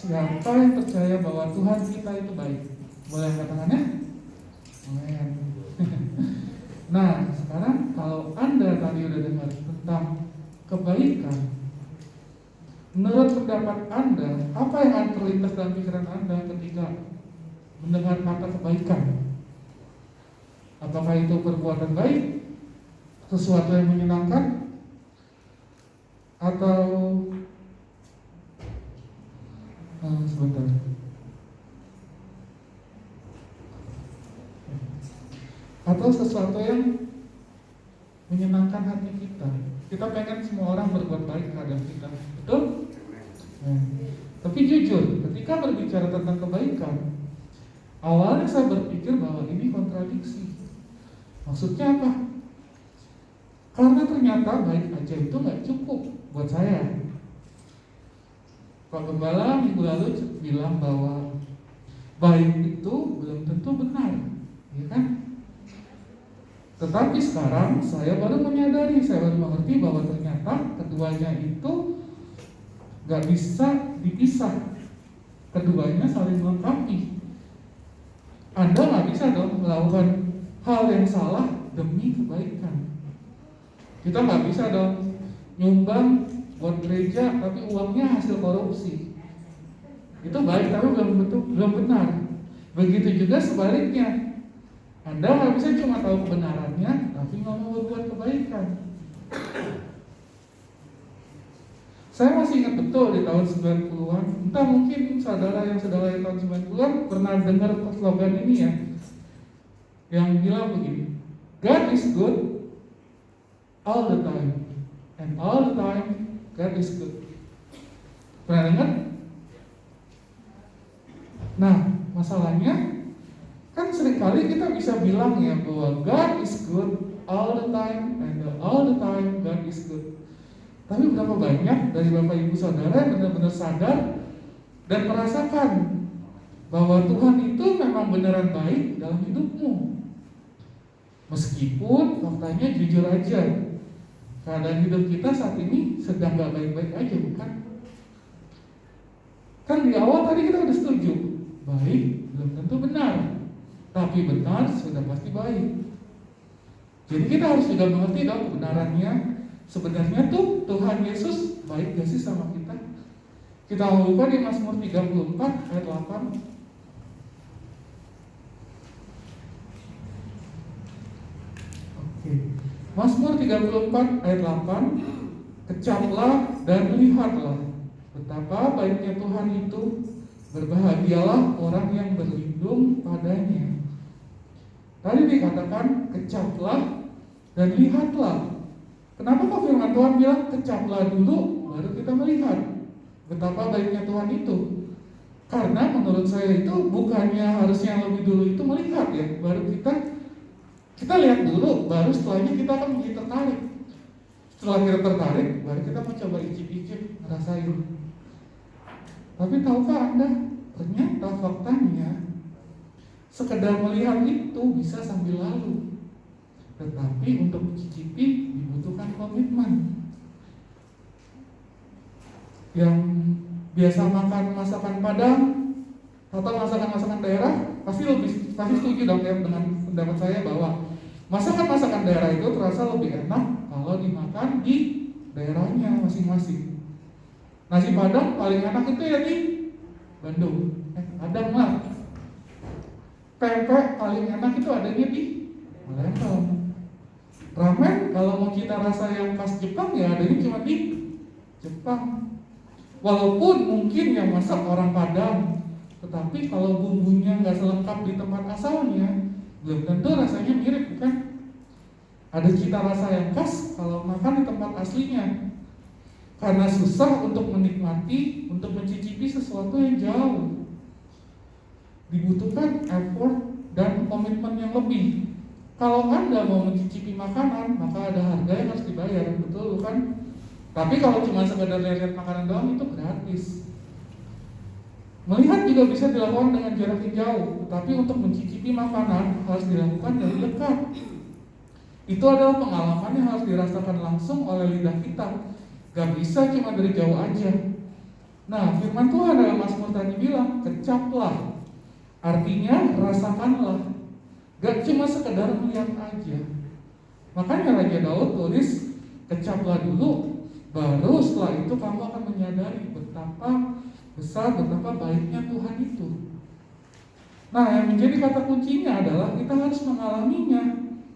Siapa yang percaya bahwa Tuhan kita itu baik? Boleh angkat tangannya? Amin. Nah, sekarang kalau Anda tadi udah dengar tentang kebaikan, menurut pendapat Anda, apa yang akan terlintas dalam pikiran Anda ketika mendengar kata kebaikan? Apakah itu perbuatan baik? Sesuatu yang menyenangkan? Atau sebentar. Atau sesuatu yang menyenangkan hati kita. Kita pengen semua orang berbuat baik terhadap kita, betul? Tapi jujur, ketika berbicara tentang kebaikan, awalnya saya berpikir bahwa ini kontradiksi. Maksudnya apa? Karena ternyata baik aja itu nggak cukup buat saya. Pak Gembala minggu lalu bilang bahwa baik itu belum tentu benar, ya kan? Tetapi sekarang saya baru menyadari, saya baru mengerti bahwa ternyata keduanya itu gak bisa dipisah. Keduanya saling melengkapi. Anda gak bisa dong melakukan hal yang salah demi kebaikan. Kita gak bisa dong nyumbang buat gereja tapi uangnya hasil korupsi. Itu baik tapi belum benar. Begitu juga sebaliknya. Anda nggak bisa cuma tahu kebenarannya, tapi nggak mau berbuat kebaikan. Saya masih ingat betul di tahun 90-an, entah mungkin saudara yang lahir tahun 90-an pernah dengar slogan ini ya, yang bilang begini, God is good all the time, and all the time God is good. Pernah dengar? Nah, masalahnya kan seringkali kita bisa bilang ya bahwa God is good all the time, and all the time God is good. Tapi berapa banyak dari Bapak Ibu Saudara yang benar-benar sadar dan merasakan bahwa Tuhan itu memang beneran baik dalam hidupmu? Meskipun faktanya jujur aja, keadaan hidup kita saat ini sedang gak baik-baik aja, bukan? Kan di awal tadi kita udah setuju, baik belum tentu benar, tapi benar sudah pasti baik. Jadi kita harus juga mengerti dong kebenarannya. Sebenarnya tuh Tuhan Yesus baik gak sih sama kita? Kita mau buka di Mazmur 34 ayat 8. Oke. Mazmur 34 ayat 8. Kecaplah dan lihatlah betapa baiknya Tuhan itu, berbahagialah orang yang berlindung padanya. Tadi dikatakan kecaplah dan lihatlah. Kenapa kok firman Tuhan bilang kecaplah dulu baru kita melihat betapa baiknya Tuhan itu? Karena menurut saya itu bukannya harusnya lebih dulu itu melihat ya, baru kita lihat dulu, baru setelahnya kita akan menjadi tertarik. Setelah kita tertarik, baru kita mencoba icip-icip, ngerasain. Tapi tahukah Anda, ternyata faktanya sekedar melihat itu bisa sambil lalu. Tetapi untuk mencicipi dibutuhkan komitmen. Yang biasa makan masakan Padang atau masakan-masakan daerah pasti setuju dong ya dengan pendapat saya bahwa masakan-masakan daerah itu terasa lebih enak kalau dimakan di daerahnya masing-masing. Nasi Padang paling enak itu ya di Bandung, Padang lah. Pempek paling enak itu adanya di Palembang. Ramen kalau mau kita rasa yang khas Jepang ya adanya cuma di Jepang. Walaupun mungkin yang masak orang Padang, tetapi kalau bumbunya nggak selengkap di tempat asalnya, belum tentu rasanya mirip, bukan? Ada cita rasa yang khas kalau makan di tempat aslinya. Karena susah untuk menikmati, untuk mencicipi sesuatu yang jauh, dibutuhkan effort dan komitmen yang lebih. Kalau Anda mau mencicipi makanan, maka ada harga yang harus dibayar, betul bukan? Tapi kalau cuma sekedar lihat makanan doang itu gratis. Melihat juga bisa dilakukan dengan jarak yang jauh, tetapi untuk mencicipi makanan harus dilakukan dari dekat. Itu adalah pengalaman yang harus dirasakan langsung oleh lidah kita. Gak bisa cuma dari jauh aja. Nah, firman Tuhan dalam Mazmur tadi bilang, kecaplah. Artinya rasakanlah. Gak cuma sekedar melihat aja. Makanya Raja Daud tulis, kecaplah dulu, baru setelah itu kamu akan menyadari betapa besar, betapa baiknya Tuhan itu. Nah, yang menjadi kata kuncinya adalah kita harus mengalaminya.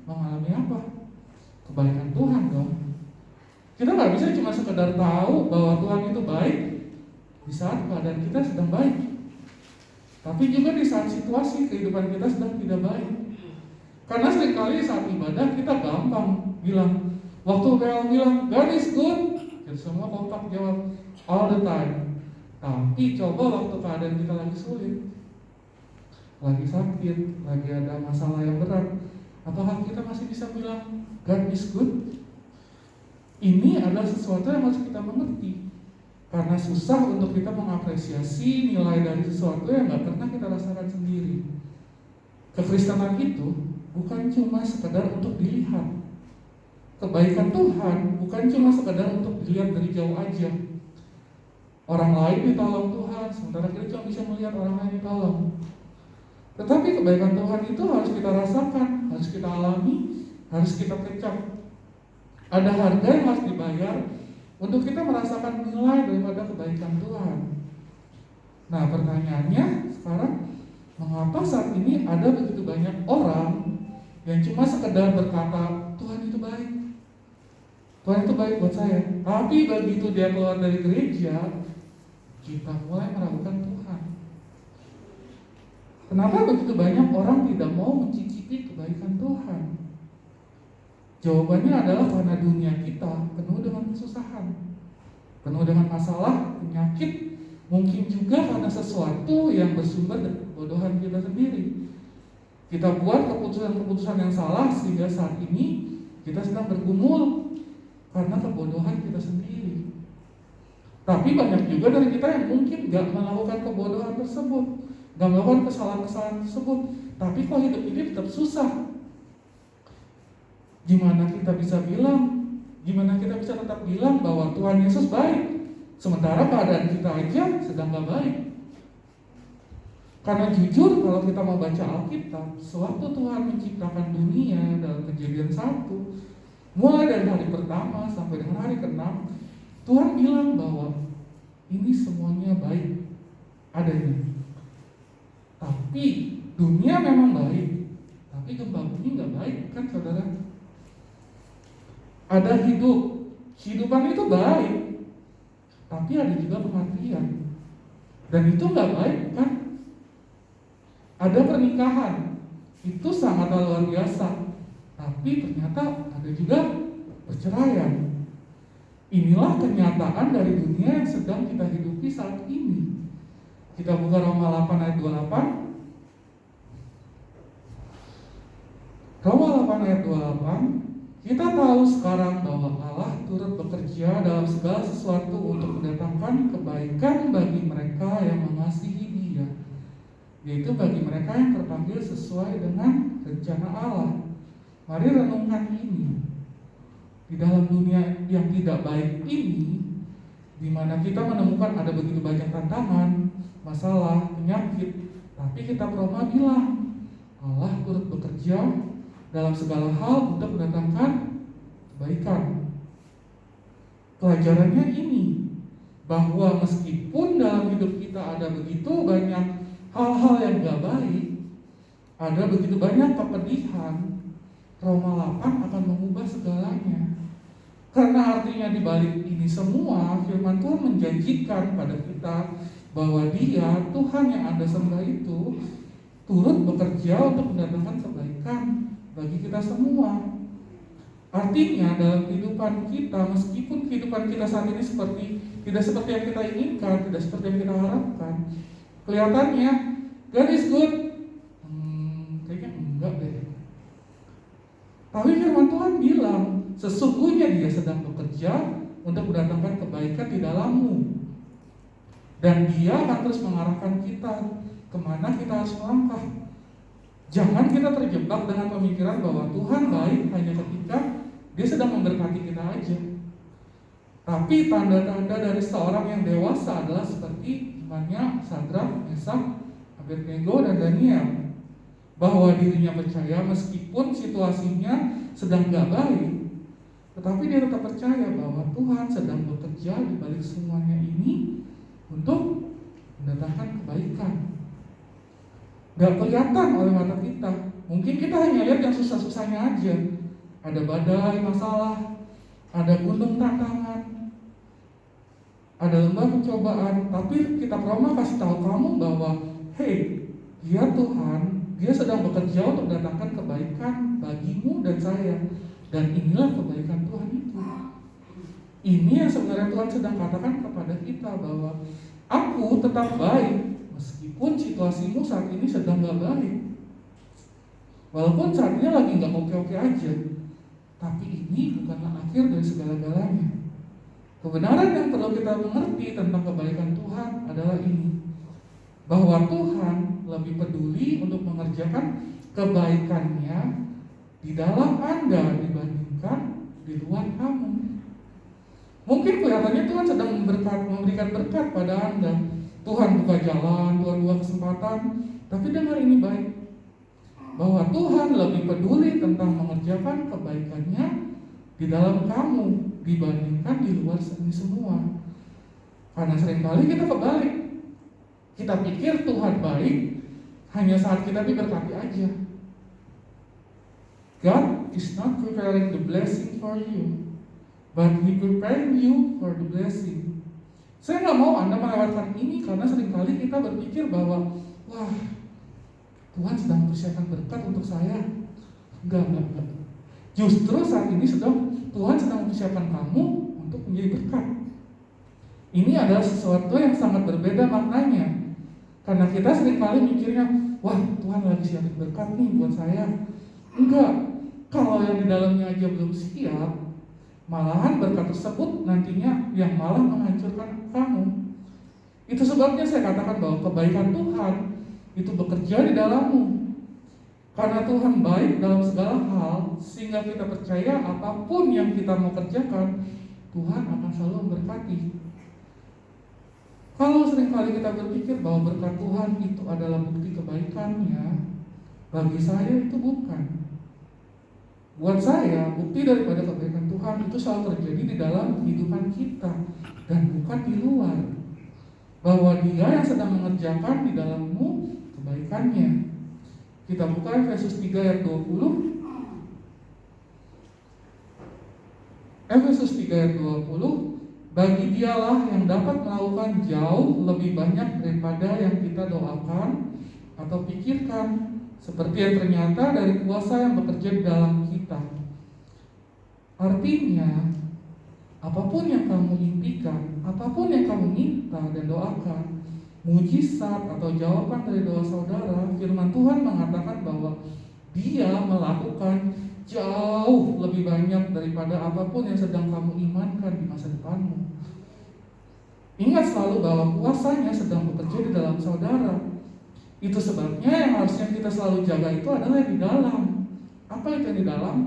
Mengalami apa? Kebaikan Tuhan dong. Kita gak bisa cuma sekedar tahu bahwa Tuhan itu baik di saat keadaan kita sedang baik, tapi juga di saat situasi kehidupan kita sedang tidak baik. Karena seringkali saat ibadah kita gampang bilang, waktu Bel bilang God is good, kita semua kompak jawab all the time. Tapi coba waktu keadaan kita lagi sulit, lagi sakit, lagi ada masalah yang berat, apakah kita masih bisa bilang God is good? Ini adalah sesuatu yang harus kita mengerti. Karena susah untuk kita mengapresiasi nilai dari sesuatu yang gak pernah kita rasakan sendiri. Kekristenan itu bukan cuma sekedar untuk dilihat. Kebaikan Tuhan bukan cuma sekedar untuk dilihat dari jauh aja. Orang lain ditolong Tuhan, sementara kita cuma bisa melihat orang lain ditolong. Tetapi kebaikan Tuhan itu harus kita rasakan, harus kita alami, harus kita kecap. Ada harga yang harus dibayar untuk kita merasakan nilai daripada kebaikan Tuhan. Nah, pertanyaannya sekarang, mengapa saat ini ada begitu banyak orang yang cuma sekedar berkata, Tuhan itu baik, Tuhan itu baik buat saya. Tapi begitu dia keluar dari gereja, kita mulai meragukan Tuhan. Kenapa begitu banyak orang tidak mau mencicipi kebaikan Tuhan? Jawabannya adalah karena dunia kita penuh dengan kesusahan, penuh dengan masalah, penyakit, mungkin juga karena sesuatu yang bersumber dari kebodohan kita sendiri. Kita buat keputusan-keputusan yang salah sehingga saat ini kita sedang bergumul karena kebodohan kita sendiri. Tapi banyak juga dari kita yang mungkin gak melakukan kebodohan tersebut, gak melakukan kesalahan-kesalahan tersebut, tapi kok hidup ini tetap susah. Gimana kita bisa tetap bilang bahwa Tuhan Yesus baik, sementara keadaan kita aja sedang gak baik? Karena jujur kalau kita mau baca Alkitab, sewaktu Tuhan menciptakan dunia dalam Kejadian 1, mulai dari hari pertama sampai dengan hari ke-6, Tuhan bilang bahwa ini semuanya baik adanya. Tapi dunia memang baik, tapi gempa bumi gak baik kan saudara? Ada hidupan itu baik, tapi ada juga kematian, dan itu gak baik kan? Ada pernikahan, itu sangat luar biasa, tapi ternyata ada juga perceraian. Inilah kenyataan dari dunia yang sedang kita hidupi saat ini. Kita buka Roma 8 ayat 28. Roma 8 ayat 28. Kita tahu sekarang bahwa Allah turut bekerja dalam segala sesuatu untuk mendatangkan kebaikan bagi mereka yang mengasihi Dia, yaitu bagi mereka yang terpanggil sesuai dengan rencana Allah. Mari renungkan ini. Di dalam dunia yang tidak baik ini, di mana kita menemukan ada begitu banyak tantangan, masalah, penyakit, tapi kita Roma bilang Allah turut bekerja dalam segala hal untuk mendatangkan kebaikan. Pelajarannya ini, bahwa meskipun dalam hidup kita ada begitu banyak hal-hal yang gak baik, ada begitu banyak kepedihan, Roma 8 akan mengubah segalanya. Karena artinya di balik ini semua, firman Tuhan menjanjikan pada kita bahwa Dia, Tuhan yang Anda sembah itu, turut bekerja untuk mendatangkan kebaikan bagi kita semua. Artinya dalam kehidupan kita, meskipun kehidupan kita saat ini tidak seperti yang kita inginkan, tidak seperti yang kita harapkan, kelihatannya God is good, kayaknya enggak deh. Tapi firman Tuhan bilang, sesungguhnya Dia sedang bekerja untuk mendatangkan kebaikan di dalammu, dan Dia akan terus mengarahkan kita kemana kita harus melangkah. Jangan kita terjebak dengan pemikiran bahwa Tuhan baik hanya ketika Dia sedang memberkati kita aja. Tapi tanda-tanda dari seorang yang dewasa adalah seperti imannya Sadrak, Mesak, Abednego, dan Daniel, bahwa dirinya percaya meskipun situasinya sedang gak baik, tetapi dia tetap percaya bahwa Tuhan sedang bekerja di balik semuanya ini untuk mendatangkan kebaikan. Gak kelihatan oleh mata kita. Mungkin kita hanya lihat yang susah-susahnya aja. Ada badai, masalah, ada gunung tantangan, ada lembah pencobaan. Tapi kitab Roma kasih tahu kamu bahwa hey, Dia Tuhan, Dia sedang bekerja untuk mendatangkan kebaikan bagimu dan saya. Dan inilah kebaikan Tuhan itu. Ini yang sebenarnya Tuhan sedang katakan kepada kita, bahwa aku tetap baik meskipun situasimu saat ini sedang gak baik. Walaupun saat ini lagi gak oke-oke aja, tapi ini bukanlah akhir dari segala-galanya. Kebenaran yang perlu kita mengerti tentang kebaikan Tuhan adalah ini, bahwa Tuhan lebih peduli untuk mengerjakan kebaikannya di dalam Anda dibandingkan di luar kamu. Mungkin kelihatannya Tuhan sedang memberikan berkat pada Anda. Tuhan buka jalan, Tuhan buka kesempatan. Tapi dengar ini baik, bahwa Tuhan lebih peduli tentang mengerjakan kebaikannya di dalam kamu dibandingkan di luar ini semua. Karena seringkali kita kebalik. Kita pikir Tuhan baik hanya saat kita diberkati aja. God is not preparing the blessing for you, but He preparing you for the blessing. Saya nggak mau Anda melewatkan ini karena seringkali kita berpikir bahwa wah, Tuhan sedang mempersiapkan berkat untuk saya. Enggak. Justru saat ini Tuhan sedang mempersiapkan kamu untuk menjadi berkat. Ini adalah sesuatu yang sangat berbeda maknanya. Karena kita seringkali mikirnya, wah Tuhan lagi siapin berkat nih buat saya. Enggak, kalau yang di dalamnya aja belum siap, malahan berkat tersebut nantinya yang malah menghancurkan kamu. Itu sebabnya saya katakan bahwa kebaikan Tuhan itu bekerja di dalammu. Karena Tuhan baik dalam segala hal, sehingga kita percaya apapun yang kita mau kerjakan, Tuhan akan selalu memberkati. Kalau seringkali kita berpikir bahwa berkat Tuhan itu adalah bukti kebaikannya, bagi saya itu bukan. Buat saya, bukti daripada kebaikan Tuhan itu selalu terjadi di dalam kehidupan kita dan bukan di luar. Bahwa Dia yang sedang mengerjakan di dalammu kebaikannya. Kita buka Efesus 3 ayat 20. Efesus 3 ayat 20. Bagi Dialah yang dapat melakukan jauh lebih banyak daripada yang kita doakan atau pikirkan, seperti yang ternyata dari kuasa yang bekerja di dalam kita. Artinya, apapun yang kamu impikan, apapun yang kamu minta dan doakan, mujizat atau jawaban dari doa saudara, firman Tuhan mengatakan bahwa Dia melakukan jauh lebih banyak daripada apapun yang sedang kamu imankan di masa depanmu. Ingat selalu bahwa kuasanya sedang bekerja di dalam saudara. Itu sebabnya yang harusnya kita selalu jaga itu adalah yang di dalam. Apa itu yang di dalam?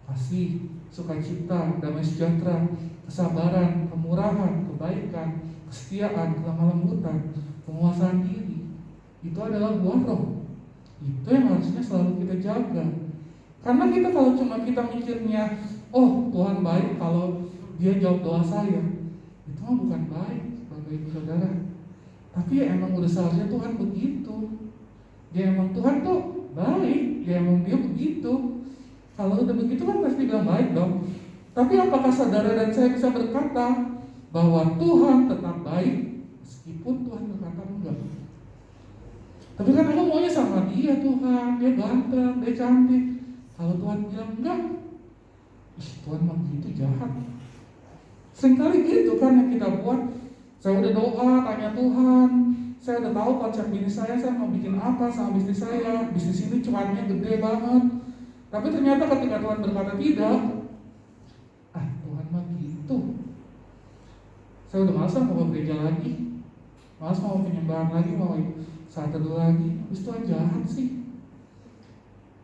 Kasih, sukacita, damai sejahtera, kesabaran, kemurahan, kebaikan, kesetiaan, kelemah lembutan, penguasaan diri. Itu adalah buah roh. Itu yang harusnya selalu kita jaga. Karena kalau cuma kita mikirnya, oh Tuhan baik kalau Dia jawab doa saya, itu mah bukan baik Bapak Ibu Saudara. Tapi ya emang udah seharusnya Tuhan begitu. Ya emang Tuhan tuh baik, ya emang Dia begitu. Kalau udah begitu kan pasti bilang baik dong. Tapi apakah saudara dan saya bisa berkata bahwa Tuhan tetap baik meskipun Tuhan berkata enggak? Tapi kan aku maunya sama Dia, Tuhan, Dia ganteng, Dia cantik. Kalau Tuhan bilang enggak, Tuhan mah gitu, jahat. Seringkali gitu kan yang kita buat. Saya udah doa, tanya Tuhan, saya udah tahu konsep bisnis saya mau bikin apa sama bisnis saya. Bisnis ini cuannya gede banget. Tapi ternyata ketika Tuhan berkata tidak, Tuhan mah gitu. Saya udah malas mau gereja lagi, malas mau penyembahan lagi, mau saat teduh lagi. Terus Tuhan jahat sih.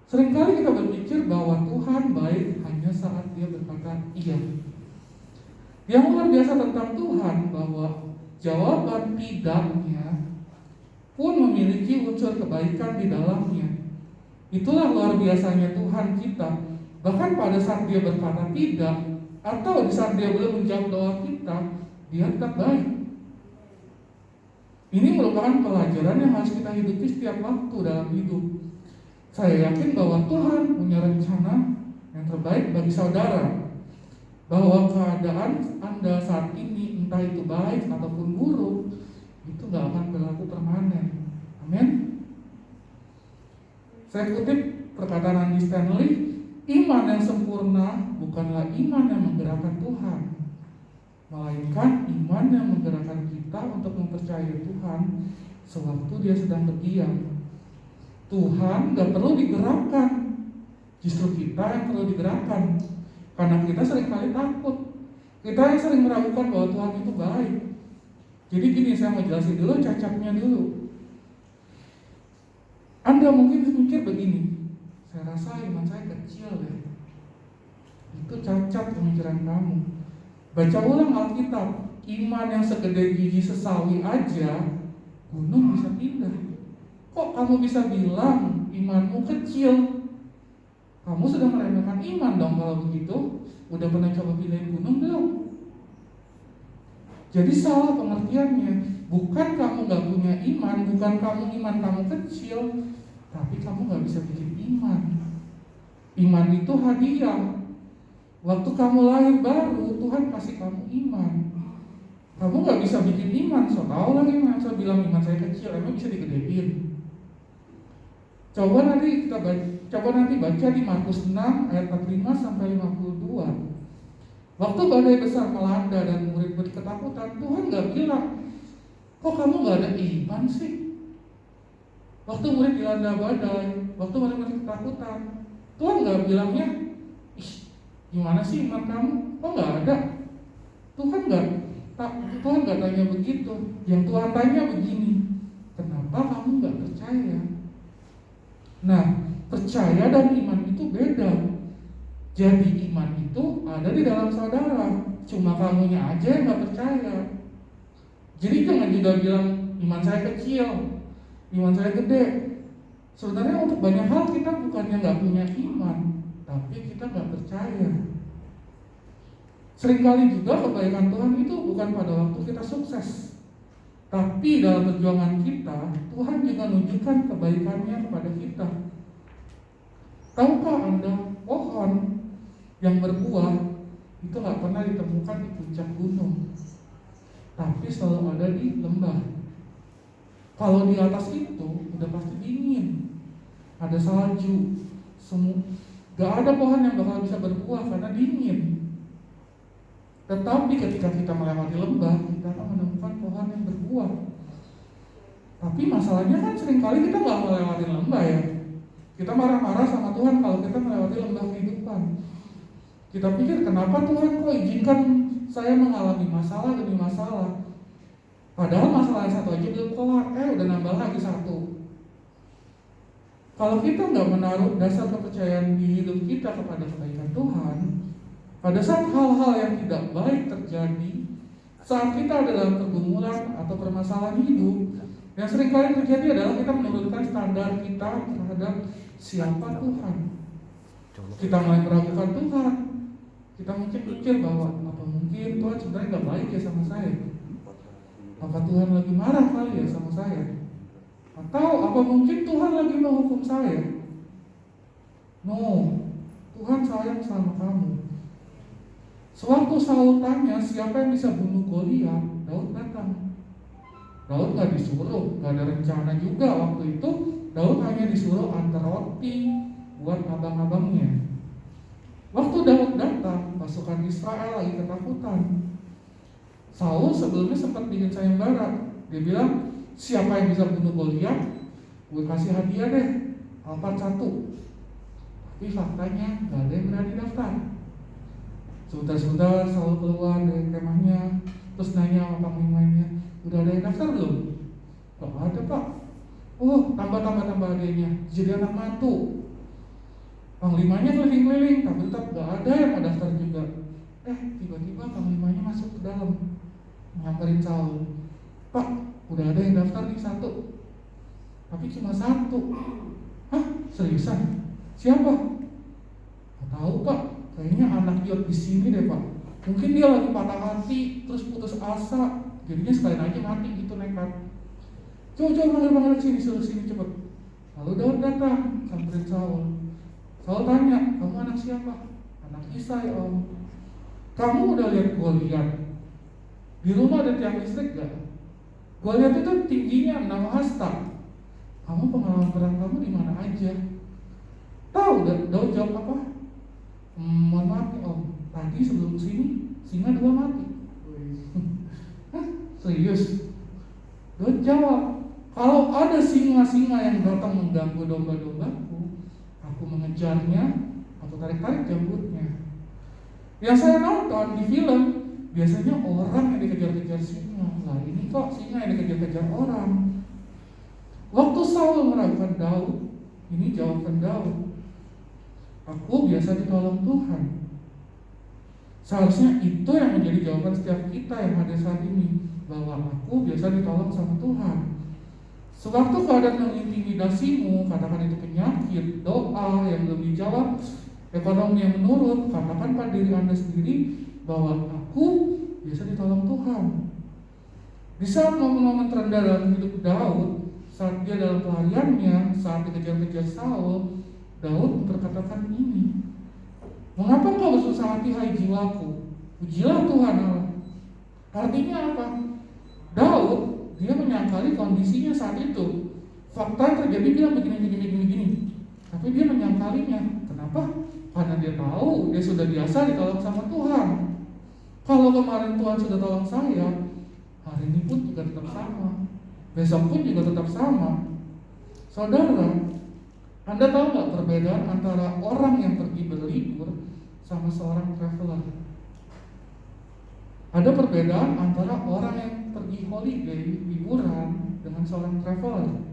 Seringkali kita berpikir bahwa Tuhan baik hanya saat Dia berkata iya. Yang luar biasa tentang Tuhan bahwa jawaban tidaknya pun memiliki unsur kebaikan di dalamnya. Itulah luar biasanya Tuhan kita. Bahkan pada saat Dia berkata tidak, atau di saat Dia belum menjawab doa kita, Dia tetap baik. Ini merupakan pelajaran yang harus kita hidupi setiap waktu dalam hidup. Saya yakin bahwa Tuhan punya rencana yang terbaik bagi saudara. Bahwa keadaan Anda saat ini, entah itu baik ataupun buruk, itu gak akan berlaku permanen. Amin. Saya kutip perkataan Andy Stanley, iman yang sempurna bukanlah iman yang menggerakkan Tuhan, melainkan iman yang menggerakkan kita untuk mempercayai Tuhan sewaktu Dia sedang berdiam. Tuhan gak perlu digerakkan, justru kita yang perlu digerakkan. Karena kita seringkali takut, kita yang sering meragukan bahwa Tuhan itu baik. Jadi gini, saya mau jelasin dulu cacatnya dulu. Anda mungkin mikir begini, saya rasa iman saya kecil ya. Itu cacat pemikiran kamu. Baca ulang Alkitab, iman yang segede biji sesawi aja, gunung bisa pindah. Kok kamu bisa bilang imanmu kecil? Kamu sudah meremehkan iman dong kalau begitu. Udah pernah coba pindahin gunung belum? Jadi salah pengertiannya. Bukan kamu gak punya iman, bukan iman kamu kecil, tapi kamu gak bisa bikin iman. Iman itu hadiah. Waktu kamu lahir baru, Tuhan kasih kamu iman. Kamu gak bisa bikin iman, so tau lah iman. Saya bilang iman saya kecil, emang bisa digedein? Coba nanti baca di Markus 6 ayat 45 sampai 52. Waktu badai besar melanda dan murid-murid ketakutan, Tuhan gak bilang, kok kamu gak ada iman sih? Waktu murid dilanda badai, waktu murid-murid ketakutan, Tuhan gak bilangnya, ih, gimana sih iman kamu? Kok gak ada? Tuhan gak tanya begitu. Yang Tuhan tanya begini, kenapa kamu gak percaya? Nah, percaya dan iman itu beda. Jadi iman itu ada di dalam saudara, cuma kamunya aja yang gak percaya. Jadi jangan juga bilang iman saya kecil, iman saya gede. Sebenarnya untuk banyak hal kita bukannya gak punya iman, tapi kita gak percaya. Seringkali juga kebaikan Tuhan itu bukan pada waktu kita sukses, tapi dalam perjuangan kita, Tuhan juga menunjukkan kebaikannya kepada kita. Tahukah Anda, pohon yang berbuah itu gak pernah ditemukan di puncak gunung, tapi selalu ada di lembah. Kalau di atas itu udah pasti dingin, ada salju, gak ada pohon yang bakal bisa berbuah karena dingin. Tetapi ketika kita melewati lembah, kita akan menemukan pohon yang berbuah. Tapi masalahnya kan seringkali kita gak melewati lembah ya. Kita marah-marah sama Tuhan kalau kita melewati lembah kehidupan. Kita pikir, kenapa Tuhan kok izinkan saya mengalami masalah demi masalah? Padahal masalah yang satu aja belum kelar, udah nambah lagi satu. Kalau kita nggak menaruh dasar kepercayaan di hidup kita kepada kebaikan Tuhan, pada saat hal-hal yang tidak baik terjadi, saat kita ada dalam pergumulan atau permasalahan hidup, yang seringkali terjadi adalah kita menurunkan standar kita terhadap siapa Tuhan. Kita mulai meragukan Tuhan. Kita mungkin pikir bahwa apa mungkin Tuhan sebenarnya nggak baik ya sama saya? Apa Tuhan lagi marah kali ya sama saya? Atau apa mungkin Tuhan lagi menghukum saya? No, Tuhan sayang sama kamu. Sewaktu Saul tanya siapa yang bisa bunuh Goliat, Daud datang. Daud gak disuruh, gak ada rencana juga waktu itu. Daud hanya disuruh antar roti buat abang-abangnya. Waktu Daud datang, pasukan Israel lagi ketakutan. Saul sebelumnya sempat bikin sayembara. Dia bilang, siapa yang bisa bunuh Goliat, gue kasih hadiah deh, Alphard 1. Tapi faktanya gak ada yang berani daftar. Sebentar Saul keluar dari kemahnya, terus nanya sama panglimanya, udah ada yang daftar belum? Gak ada pak. Oh, tambah hadiahnya, jadi anak mantu. Panglimanya keliling-keliling, tapi tetap gak ada yang mau daftar juga. Tiba-tiba panglimanya masuk ke dalam, nyamperin Saul. Pak, udah ada yang daftar nih 1, tapi cuma 1. Hah? Seriusan? Siapa? Gak tahu pak, kayaknya anak Yod di sini deh pak. Mungkin dia lagi patah hati, terus putus asa, jadinya sekalian aja mati gitu nekat. Coba panggil sini, suruh sini cepet. Lalu Daud datang, samperin Saul. Saul tanya, kamu anak siapa? Anak Isai om. Kamu udah lihat Goliat? Di rumah ada tiang listrik gak? Goliat itu tingginya 6 hasta. Kamu pengalaman perang kamu di mana aja? Tahu Daud jawab apa? Mohon maaf nih om, tadi sebelum sini singa 2 mati. Hah? Serius? Daud jawab, kalau ada singa-singa yang datang mengganggu domba-dombaku, aku mengejarnya atau tarik-tarik jambutnya. Yang saya nonton di film, biasanya orang yang dikejar-kejar singa. Lah ini kok singa yang dikejar-kejar orang. Waktu Saul meragukan Daud, ini jawaban Daud, aku biasa ditolong Tuhan. Seharusnya itu yang menjadi jawaban setiap kita yang hadir saat ini, bahwa aku biasa ditolong sama Tuhan. Sewaktu keadaan mengintimidasimu, katakan itu penyakit, doa yang belum dijawab, ekonomi yang menurun, katakan pada diri Anda sendiri bahwa aku biasa ditolong Tuhan. Di saat momen-momen terendah dalam hidup Daud, saat dia dalam pelariannya, saat dikejar-kejar Saul, Daud berkatakan ini, mengapa kau bersusah hati hai jiwaku? Pujilah Tuhan Allah. Artinya apa? Daud, dia menyangkali kondisinya saat itu. Fakta yang terjadi bilang begini. Tapi dia menyangkalinya. Kenapa? Karena dia tahu, dia sudah biasa ditolong sama Tuhan. Kalau kemarin Tuhan sudah tolong saya, hari ini pun juga tetap sama. Besok pun juga tetap sama. Saudara, Anda tahu nggak perbedaan antara orang yang pergi berlibur sama seorang traveler? Ada perbedaan antara orang yang pergi holiday, liburan, dengan seorang traveler.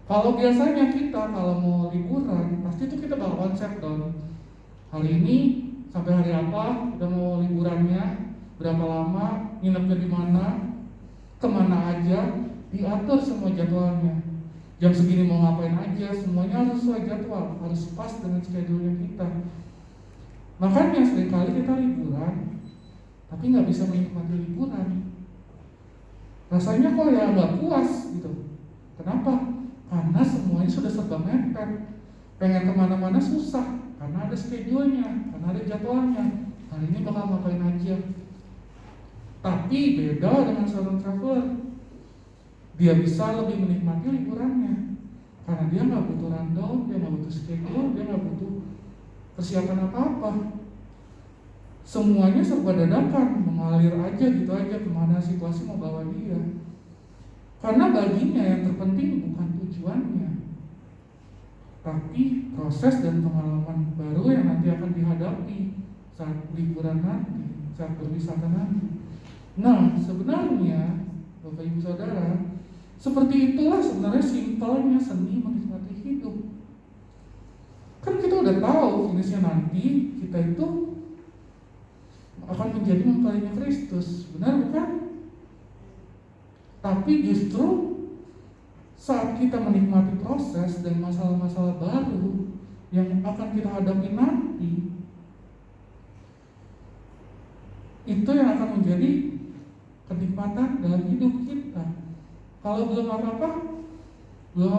Kalau biasanya kita kalau mau liburan, pasti itu kita bawa konsep dong. Hari ini sampai hari apa, udah mau liburannya, berapa lama, nginepnya di mana, kemana aja, diatur semua jadwalnya. Jam segini mau ngapain aja, semuanya harus sesuai jadwal, harus pas dengan schedule kita. Makanya seringkali kita liburan, tapi nggak bisa menikmati liburan. Rasanya kok ya nggak puas gitu. Kenapa? Karena semuanya sudah serba mepet. Pengen kemana-mana susah, karena ada schedule-nya, karena ada jadwalnya. Hari ini bakal ngapain aja. Tapi beda dengan seorang traveler. Dia bisa lebih menikmati liburannya, karena dia nggak butuh rundown, dia nggak butuh schedule, dia nggak butuh persiapan apa-apa. Semuanya serba dadakan, mengalir aja gitu aja kemana situasi mau bawa dia. Karena baginya yang terpenting bukan tujuannya, tapi proses dan pengalaman baru yang nanti akan dihadapi saat liburan nanti, saat berwisata nanti. Nah, sebenarnya Bapak Ibu Saudara, seperti itulah sebenarnya simpelnya seni menikmati hidup. Kan kita udah tahu finishnya nanti kita itu akan menjadi mempelainya Kristus, benar bukan? Tapi justru saat kita menikmati proses dan masalah-masalah baru yang akan kita hadapi nanti, itu yang akan menjadi kenikmatan dalam hidup kita. Kalau belum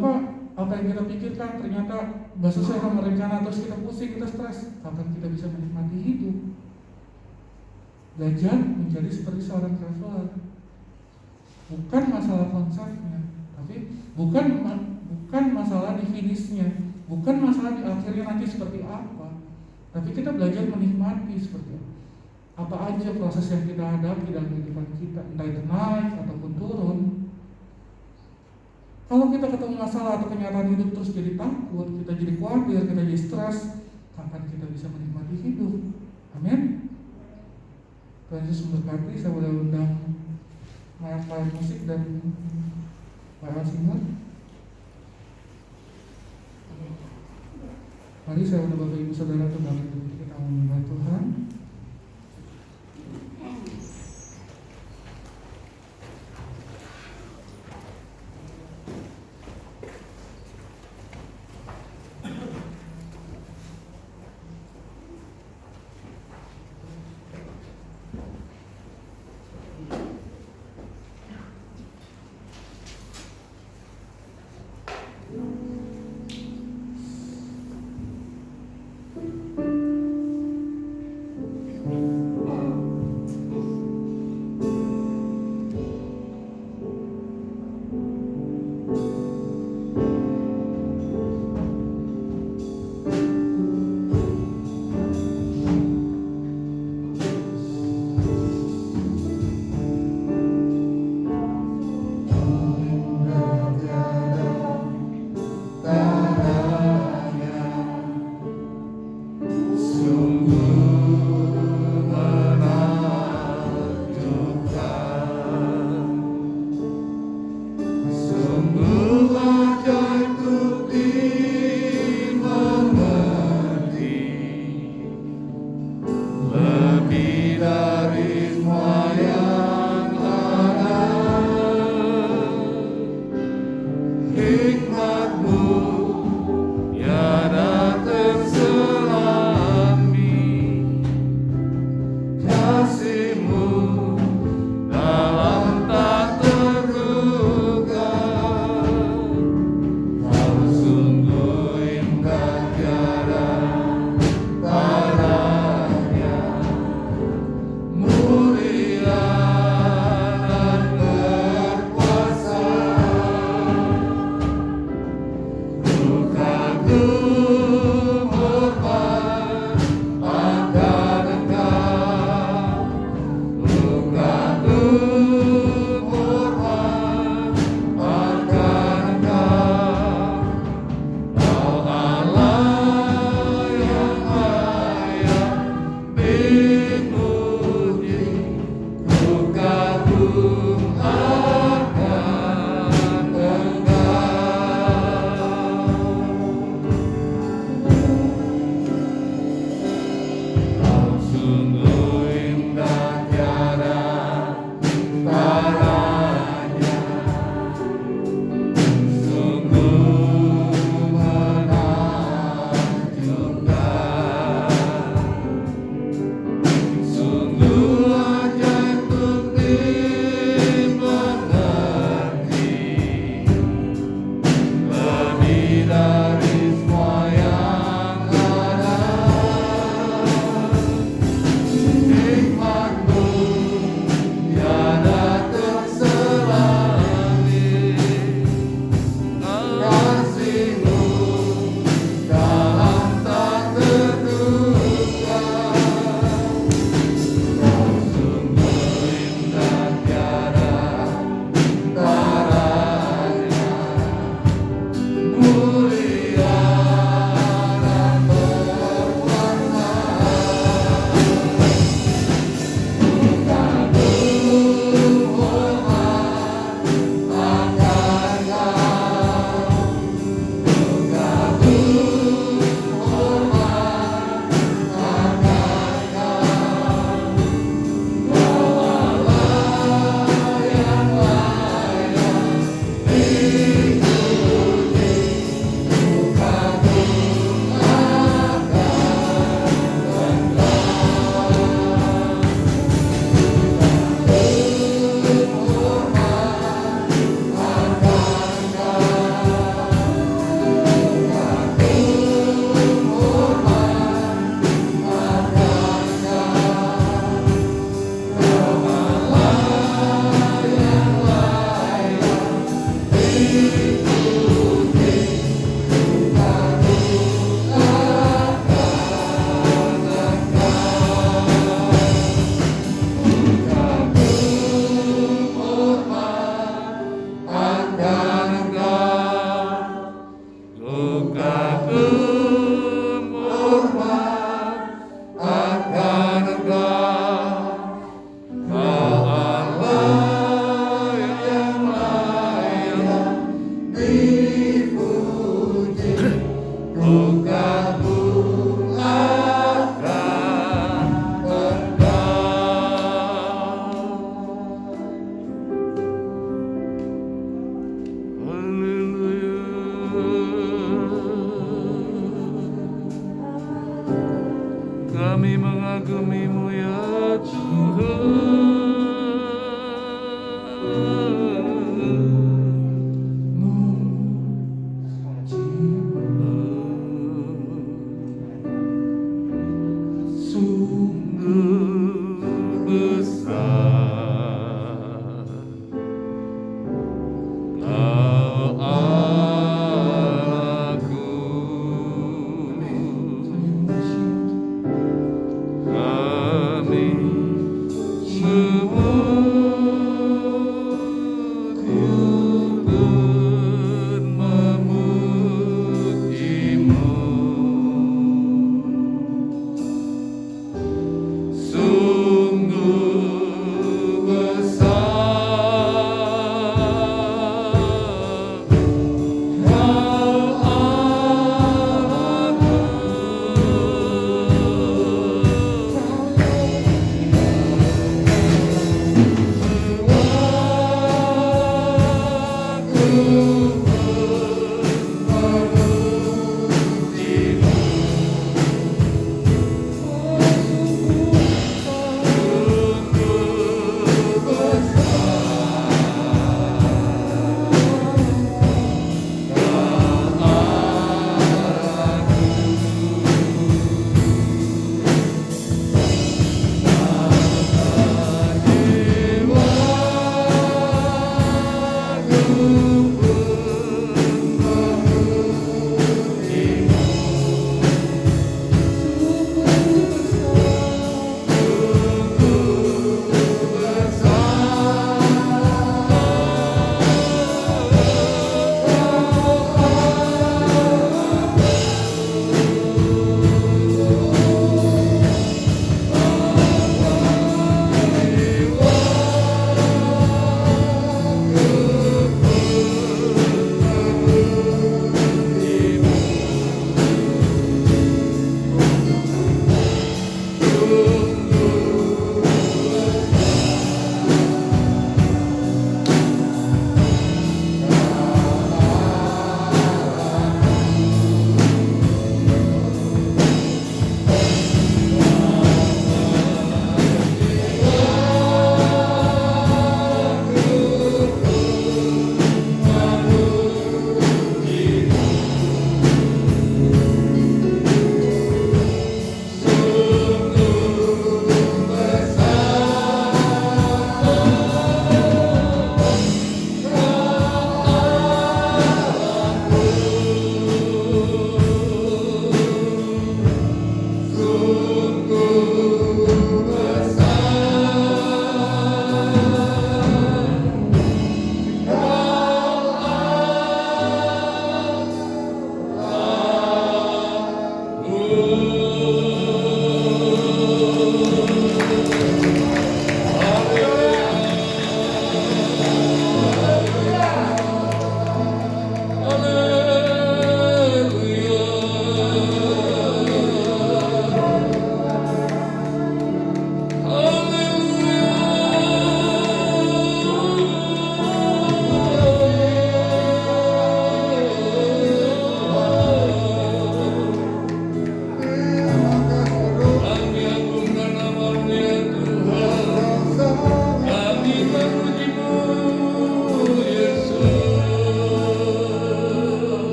apa-apa yang kita pikirkan ternyata nggak sesuai sama rencana, terus kita pusing, kita stres, kapan kita bisa menikmati hidup? Belajar menjadi seperti seorang traveler. Bukan masalah konsepnya, tapi bukan masalah di finishnya, bukan masalah di akhirnya nanti seperti apa, tapi kita belajar menikmati seperti apa aja proses yang kita hadapi dalam kehidupan kita, entah itu naik ataupun turun. Kalau kita ketemu masalah atau kenyataan hidup terus jadi takut, kita jadi khawatir, kita jadi stres, kapan kita bisa menikmati hidup? Amin. Tuhan Yesus memberkati. Saya boleh undang main musik dan para singer. Mari saya undang Bapak Ibu Saudara untuk bangkit berdiri, kita menyembah Tuhan.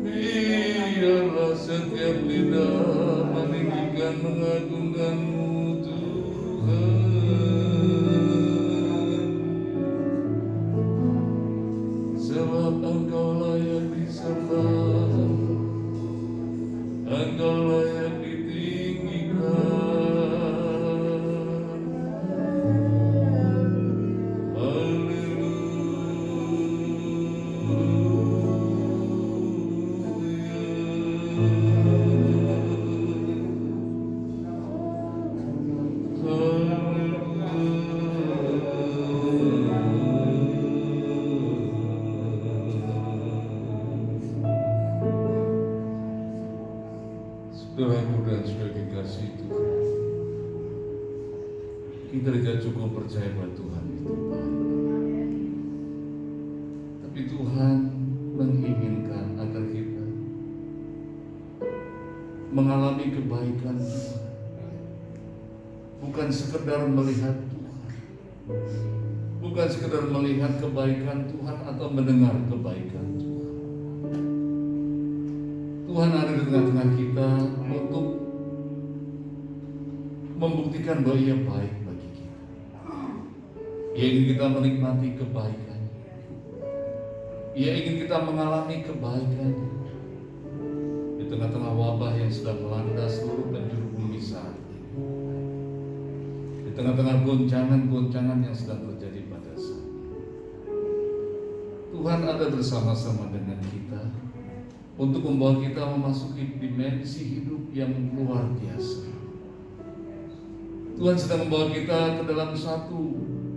Biarlah setiap lidah meninggikan mengagungkan-Mu Tuhan, sebab Engkau layak disembah, Engkau layak ditinggikan. Saudaraku dan saudara kekasih Tuhan, kita tidak cukup percaya bahwa Tuhan itu baik, tapi Tuhan menginginkan agar kita mengalami kebaikan Tuhan, bukan sekedar melihat Tuhan, bukan sekedar melihat kebaikan Tuhan atau mendengar kebaikan Tuhan. Tuhan ada di tengah-tengah kita untuk membuktikan bahwa Ia baik bagi kita. Ia ingin kita menikmati kebaikan, Ia ingin kita mengalami kebaikan di tengah-tengah wabah yang sedang melanda seluruh penjuru bumi saat ini, di tengah-tengah goncangan-goncangan yang sedang terjadi pada saat ini. Tuhan ada bersama-sama dengan kita untuk membawa kita memasuki dimensi hidup yang luar biasa. Tuhan sedang membawa kita ke dalam satu